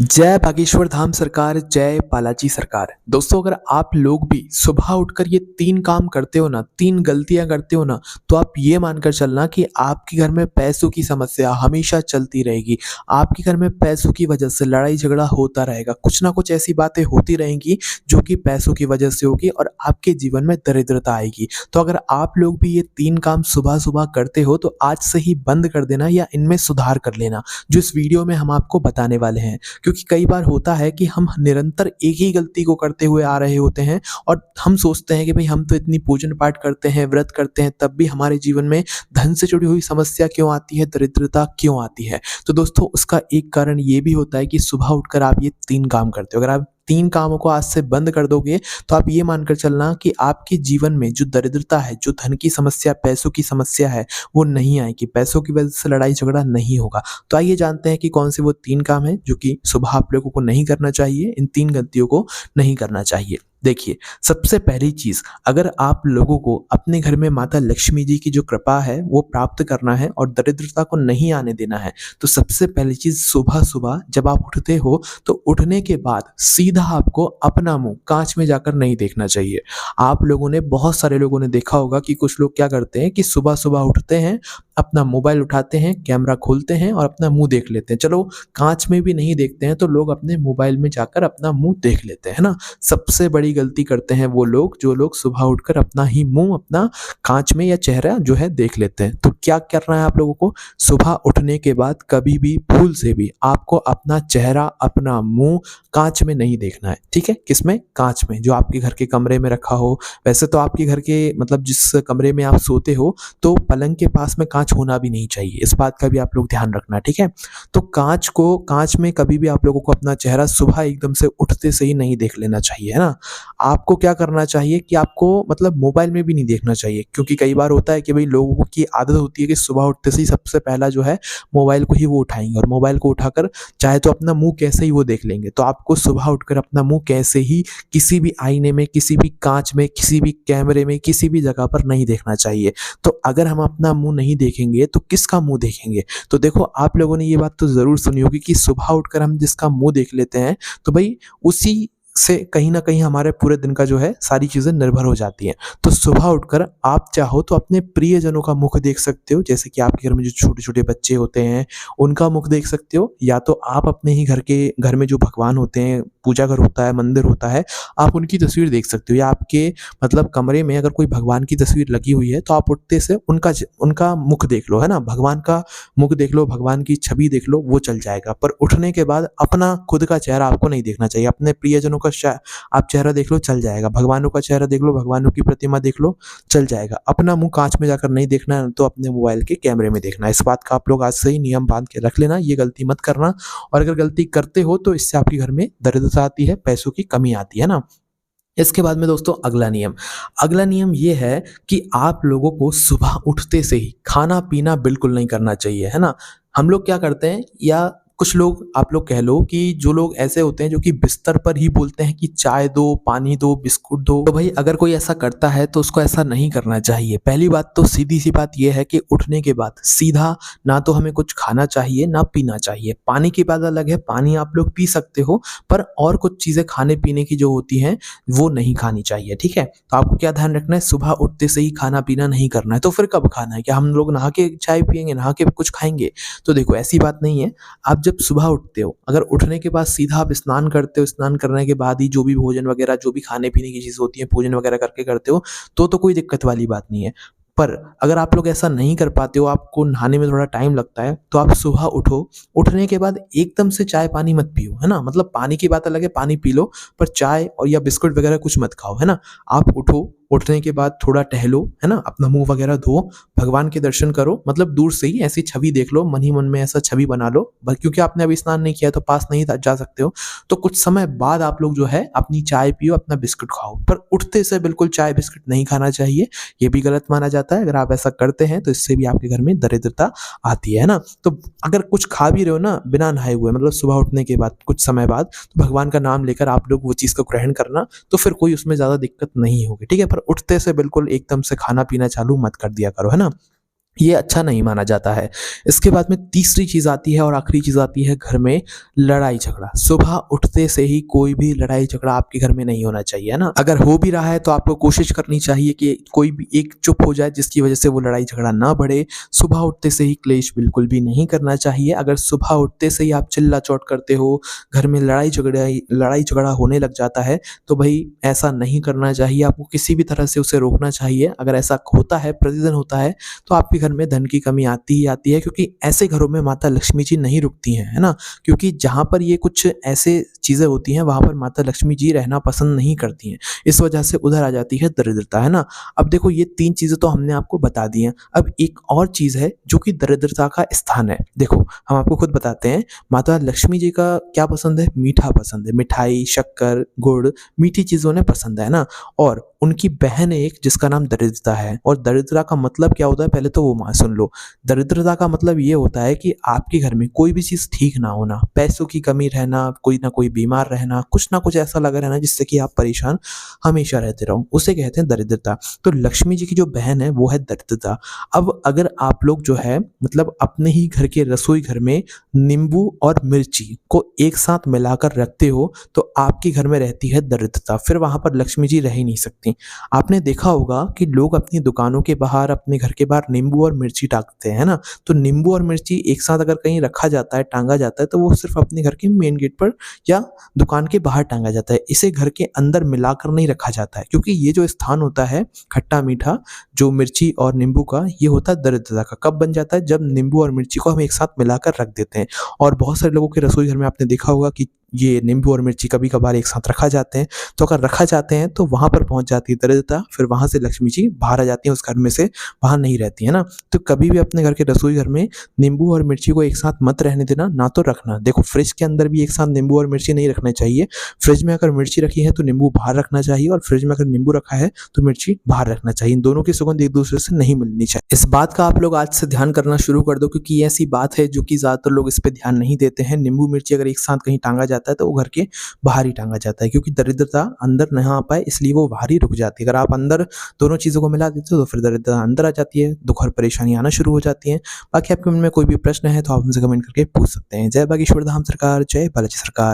जय बागेश्वर धाम सरकार, जय बालाजी सरकार। दोस्तों, अगर आप लोग भी सुबह उठकर ये 3 काम करते हो ना, 3 गलतियाँ करते हो ना, तो आप ये मानकर चलना कि आपके घर में पैसों की समस्या हमेशा चलती रहेगी। आपके घर में पैसों की वजह से लड़ाई-झगड़ा होता रहेगा। कुछ ना कुछ ऐसी बातें होती रहेंगी जो कि पैसों की वजह से होगी और आपके जीवन में दरिद्रता आएगी। तो अगर आप लोग भी ये 3 काम सुबह-सुबह करते हो तो आज से ही बंद कर देना या इनमें सुधार कर लेना, जो इस वीडियो में हम आपको बताने वाले हैं। क्योंकि कई बार होता है कि हम निरंतर एक ही गलती को करते हुए आ रहे होते हैं और हम सोचते हैं कि भाई हम तो इतनी पूजन पाठ करते हैं, व्रत करते हैं, तब भी हमारे जीवन में धन से जुड़ी हुई समस्या क्यों आती है, दरिद्रता क्यों आती है। तो दोस्तों, उसका एक कारण ये भी होता है कि सुबह उठकर आप ये 3 काम करते हो। अगर आप 3 कामों को आज से बंद कर दोगे तो आप ये मानकर चलना कि आपके जीवन में जो दरिद्रता है, जो धन की समस्या, पैसों की समस्या है, वो नहीं आएगी। पैसों की वजह से लड़ाई झगड़ा नहीं होगा। तो आइए जानते हैं कि कौन से वो 3 काम हैं जो कि सुबह आप लोगों को नहीं करना चाहिए, इन 3 गलतियों को नहीं करना चाहिए। देखिए, सबसे पहली चीज़, अगर आप लोगों को अपने घर में माता लक्ष्मी जी की जो कृपा है वो प्राप्त करना है और दरिद्रता को नहीं आने देना है, तो सबसे पहली चीज़, सुबह-सुबह जब आप उठते हो तो उठने के बाद सीधा आपको अपना मुँह काँच में जाकर नहीं देखना चाहिए। आप लोगों ने, बहुत सारे लोगों ने देखा होगा कि कुछ लोग क्या करते हैं कि सुबह-सुबह उठते हैं, अपना मोबाइल उठाते हैं, कैमरा खोलते हैं और अपना मुँह देख लेते हैं। चलो, काँच में भी नहीं देखते हैं तो लोग अपने मोबाइल में जाकर अपना मुँह देख लेते हैं, है ना? सबसे बड़ी गलती करते हैं वो लोग जो लोग सुबह उठकर अपना ही मुँह, अपना काँच में या चेहरा जो है देख लेते हैं। तो क्या करना है आप लोगों को? सुबह उठने के बाद कभी भी भूल से भी आपको अपना चेहरा, अपना मुँह काँच में नहीं देखना है, ठीक है? किसमें? काँच में, जो आपके घर के कमरे में रखा हो। वैसे तो आपके घर के मतलब जिस कमरे में आप सोते हो, तो पलंग के पास में काँच होना भी नहीं चाहिए। इस बात का भी आप लोग ध्यान रखना, ठीक है? तो काँच में कभी भी आप लोगों को अपना चेहरा सुबह एकदम से उठते से ही नहीं देख लेना चाहिए, है ना? आपको क्या करना चाहिए कि आपको मतलब मोबाइल में भी नहीं देखना चाहिए, क्योंकि कई बार होता है कि भई लोगों की आदत होती है कि सुबह उठते से ही सबसे पहला जो है मोबाइल को ही वो उठाएँगे और मोबाइल को उठाकर चाहे तो अपना मुँह कैसे ही वो देख लेंगे। तो आपको सुबह उठकर अपना मुँह कैसे ही किसी भी आईने में, किसी भी काँच में, किसी भी कैमरे में, किसी भी जगह पर नहीं देखना चाहिए। तो अगर हम अपना मुँह नहीं देखेंगे तो किसका मुँह देखेंगे? तो देखो, आप लोगों ने ये बात तो ज़रूर सुनी होगी कि सुबह उठकर हम जिसका मुँह देख लेते हैं, तो भई उसी से कहीं न कहीं हमारे पूरे दिन का जो है सारी चीज़ें निर्भर हो जाती हैं। तो सुबह उठकर आप चाहो तो अपने प्रियजनों का मुख देख सकते हो, जैसे कि आपके घर में जो छोटे-छोटे बच्चे होते हैं, उनका मुख देख सकते हो, या तो आप अपने ही घर में जो भगवान होते हैं, पूजा घर होता है, मंदिर होता है, आप उनकी तस्वीर देख सकते हो, या आपके मतलब कमरे में अगर कोई भगवान की तस्वीर लगी हुई है, तो आप उठते से उनका मुख देख लो, है ना? भगवान का मुख देख लो, भगवान की छवि देख लो, वो चल जाएगा। पर उठने के बाद अपना खुद का चेहरा आपको नहीं देखना चाहिए। अपने प्रियजनों का आप चेहरा देख लो, चल जाएगा। भगवानों का चेहरा देख लो, भगवानों की प्रतिमा देख लो, चल जाएगा। अपना मुँह काँच में जाकर नहीं देखना है, तो अपने मोबाइल के कैमरे में देखना है। इस बात का आप लोग आज से ही नियम बाँध के रख लेना, ये गलती मत करना। और अगर गलती करते हो तो इससे आपके घर में दरिद्रता आती है, पैसों की कमी आती है ना? इसके बाद में दोस्तों, अगला नियम ये है कि आप लोगों को सुबह उठते से ही खाना-पीना बिल्कुल नहीं करना चाहिए, है ना? हम लोग क्या करते हैं, या कुछ लोग, आप लोग कह लो कि जो लोग ऐसे होते हैं जो कि बिस्तर पर ही बोलते हैं कि चाय दो, पानी दो, बिस्कुट दो। तो भाई, अगर कोई ऐसा करता है तो उसको ऐसा नहीं करना चाहिए। पहली बात तो सीधी-सी बात ये है कि उठने के बाद सीधा ना तो हमें कुछ खाना चाहिए, ना पीना चाहिए। पानी की बात अलग है, पानी आप लोग पी सकते हो, पर और कुछ चीज़ें खाने-पीने की जो होती हैं वो नहीं खानी चाहिए, ठीक है? तो आपको क्या ध्यान रखना है, सुबह उठते से ही खाना-पीना नहीं करना है। तो फिर कब खाना है? क्या हम लोग नहा के चाय पिएँगे, नहा के कुछ खाएँगे? तो देखो, ऐसी बात नहीं है। आप जब सुबह उठते हो, अगर उठने के बाद सीधा आप स्नान करते हो, स्नान करने के बाद ही जो भी भोजन वगैरह, जो भी खाने-पीने की चीज़ होती है, पूजन वगैरह करके करते हो, तो कोई दिक्कत वाली बात नहीं है। पर अगर आप लोग ऐसा नहीं कर पाते हो, आपको नहाने में थोड़ा टाइम लगता है, तो आप सुबह उठो, उठने के बाद एकदम से चाय-पानी मत पियो, है ना? मतलब पानी की बात अलग है, पानी पी लो, पर चाय और या बिस्कुट वगैरह कुछ मत खाओ, है ना? आप उठो, उठने के बाद थोड़ा टहलो, है ना? अपना मुँह वगैरह धो, भगवान के दर्शन करो, मतलब दूर से ही ऐसी छवि देख लो, मन ही मन में ऐसा छवि बना लो। ब क्योंकि आपने अभी स्नान नहीं किया है, तो पास नहीं जा सकते हो। तो कुछ समय बाद आप लोग जो है अपनी चाय पियो, अपना बिस्कुट खाओ। पर उठते से बिल्कुल चाय, बिस्कुट नहीं खाना चाहिए, ये भी गलत माना जाता है। अगर आप ऐसा करते हैं तो इससे भी आपके घर में दरिद्रता आती है ना? तो अगर कुछ खा भी रहे हो ना बिना नहाए हुए, मतलब सुबह उठने के बाद कुछ समय बाद, तो भगवान का नाम लेकर आप लोग वो चीज़ को ग्रहण करना, तो फिर कोई उसमें ज़्यादा दिक्कत नहीं होगी, ठीक है? पर उठते से बिल्कुल एकदम से खाना-पीना चालू मत कर दिया करो, है ना? ये अच्छा नहीं माना जाता है। इसके बाद में तीसरी चीज़ आती है और आखिरी चीज़ आती है घर में लड़ाई झगड़ा। सुबह उठते से ही कोई भी लड़ाई झगड़ा आपके घर में नहीं होना चाहिए, है ना? अगर हो भी रहा है तो आपको कोशिश करनी चाहिए कि कोई भी एक चुप हो जाए जिसकी वज़ह से वो लड़ाई झगड़ा ना बढ़े। सुबह उठते से ही क्लेश बिल्कुल भी नहीं करना चाहिए। अगर सुबह उठते से ही आप चिल्ला-चोट करते हो, घर में लड़ाई झगड़ा होने लग जाता है, तो भई ऐसा नहीं करना चाहिए। आपको किसी भी तरह से उसे रोकना चाहिए। अगर ऐसा होता है, प्रतिदिन होता है, तो आपके घर में धन की कमी आती ही आती है, क्योंकि ऐसे घरों में माता लक्ष्मी जी नहीं रुकती हैं, है ना? क्योंकि जहाँ पर ये कुछ ऐसे चीज़ें होती हैं, वहाँ पर माता लक्ष्मी जी रहना पसंद नहीं करती हैं। इस वजह से उधर आ जाती है दरिद्रता, है ना? अब देखो, ये 3 चीज़ें तो हमने आपको बता दी हैं। अब एक और चीज़ है जो कि दरिद्रता का स्थान है। देखो, हम आपको खुद बताते हैं, माता लक्ष्मी जी का क्या पसंद है? मीठा पसंद है। मिठाई, शक्कर, गुड़, मीठी चीज़ उन्हें पसंद है ना? और उनकी बहन है एक जिसका नाम दरिद्रता है। और दरिद्रता का मतलब क्या होता है, पहले तो वो सुन लो। दरिद्रता का मतलब ये होता है कि आपके घर में कोई भी चीज़ ठीक ना होना, पैसों की कमी रहना, कोई ना कोई बीमार रहना, कुछ ना कुछ ऐसा लगा रहना जिससे कि आप परेशान हमेशा रहते रहो, उसे कहते हैं दरिद्रता। तो लक्ष्मी जी की जो बहन है वो है दरिद्रता। अब अगर आप लोग जो है मतलब अपने ही घर के रसोई घर में नींबू और मिर्ची को एक साथ मिलाकर रखते हो, तो आपके घर में रहती है दरिद्रता। फिर वहाँ पर लक्ष्मी जी रह ही नहीं सकती। आपने देखा होगा कि लोग अपनी दुकानों के बाहर, अपने घर के बाहर नींबू और मिर्ची टांगते हैं, है ना? तो नींबू और मिर्ची एक साथ अगर कहीं रखा जाता है, टांगा जाता है, तो वो सिर्फ़ अपने घर के मेन गेट पर या दुकान के बाहर टांगा जाता है। इसे घर के अंदर मिलाकर नहीं रखा जाता है, क्योंकि ये जो स्थान होता है खट्टा-मीठा, जो मिर्ची और नींबू का, ये होता है दरिद्रता का। कब बन जाता है? जब नींबू और मिर्ची को हम एक साथ मिलाकर रख देते हैं। और बहुत सारे लोगों के रसोई घर में आपने देखा होगा कि ये नींबू और मिर्ची कभी-कभार एक साथ रखा जाते हैं। तो अगर रखा जाते हैं तो वहाँ पर पहुँच जाती है दरिद्रता, फिर वहाँ से लक्ष्मी जी बाहर आ जाती हैं, उस घर में से बाहर नहीं रहती, है ना? तो कभी भी अपने घर के रसोई घर में नींबू और मिर्ची को एक साथ मत रहने देना, ना तो रखना। देखो, फ्रिज के अंदर भी एक साथ नींबू और मिर्ची नहीं रखने चाहिए। फ्रिज में अगर मिर्ची रखी है तो नींबू बाहर रखना चाहिए, और फ्रिज में अगर नींबू रखा है तो मिर्ची बाहर रखना चाहिए। इन दोनों की सुगंध एक-दूसरे से नहीं मिलनी चाहिए। इस बात का आप लोग आज से ध्यान करना शुरू कर दो, क्योंकि ये ऐसी बात है जो कि ज़्यादातर लोग इस पे ध्यान नहीं देते हैं। नींबू मिर्ची अगर एक साथ कहीं टाँगा जाता है तो वो घर के बाहर ही टाँगा जाता है, क्योंकि दरिद्रता अंदर ना आ पाए, इसलिए वो बाहर ही रुक जाती है। अगर आप अंदर दोनों चीज़ों को मिला देते हो तो फिर दरिद्रता अंदर आ जाती है, दुःख और परेशानी आना शुरू हो जाती हैं। बाकी आपके मन में कोई भी प्रश्न है तो आप हमसे कमेंट करके पूछ सकते हैं। जय बागेश्वर धाम सरकार, जय बालाजी सरकार।